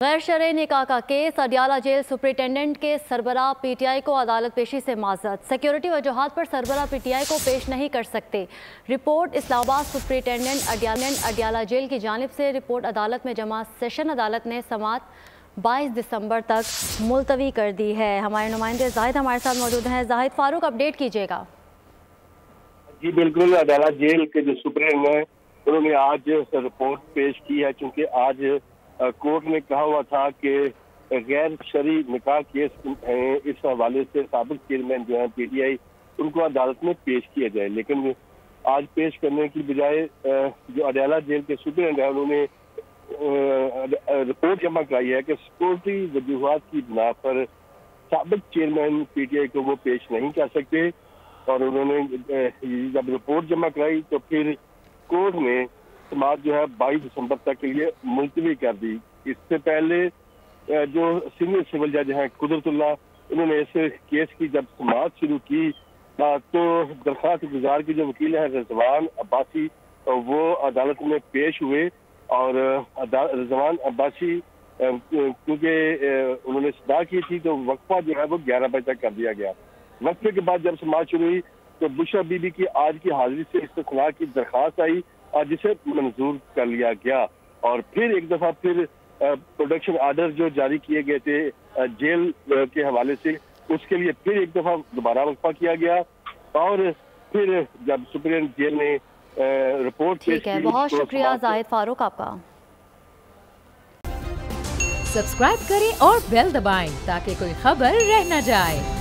गैर शरई निकाह का केस, अडियाला जेल सुपरिटेंडेंट के सरबराह पीटीआई को अदालत पेशी से माजरत। सिक्योरिटी वजूहात पर सरबराह पीटीआई को पेश नहीं कर सकते। Report Islamabad superintendent Adiala jail की जानिब से रिपोर्ट अदालत में जमा। सेशन अदालत ने समात 22 दिसंबर तक मुलतवी कर दी है। हमारे नुमाइंदे जाहिद हमारे साथ मौजूद हैं। जाहिद, फारूक अपडेट कीजिएगा। जी बिल्कुल, अदालत जेल के जो सुपरिटेंडेंट हैं उन्होंने आज रिपोर्ट पेश की है, क्योंकि आज कोर्ट ने कहा हुआ था कि गैर शरई निकाह केस इस हवाले से साबिक चेयरमैन जो है पीटीआई उनको अदालत में पेश किया जाए, लेकिन आज पेश करने की बजाय जो अडियाला जेल के सुपरिटेंडेंट है उन्होंने रिपोर्ट जमा कराई है कि सिक्योरिटी वजूहात की बिना पर साबिक चेयरमैन पीटीआई को वो पेश नहीं कर सकते। और उन्होंने जब रिपोर्ट जमा कराई तो फिर कोर्ट ने समात जो है 22 दिसंबर तक के लिए मुलतवी कर दी। इससे पहले जो सीनियर सिविल जज हैं कुदरतुल्लाह, उन्होंने इस केस की जब समात शुरू की तो दरख्वास्त गुजार की जो वकील है रिजवान अब्बासी वो अदालत में पेश हुए। और रिजवान अब्बासी क्योंकि उन्होंने सदा की थी तो वक्फा जो है वो 11 बजे तक कर दिया गया। वक्फे के बाद जब समात शुरू हुई तो बुशरा बीबी की आज की हाजिरी से इस्तिस्ना की दरख्वास्त आई और जिसे मंजूर कर लिया गया। और फिर एक दफा फिर प्रोडक्शन आर्डर जो जारी किए गए थे जेल के हवाले से, उसके लिए फिर एक दफा दोबारा वक्फा किया गया। और फिर जब सुप्रीम जेल ने रिपोर्ट पेश की। बहुत शुक्रिया जाहिद फारूक आपका। सब्सक्राइब करें और बेल दबाएं ताकि कोई खबर रह न जाए।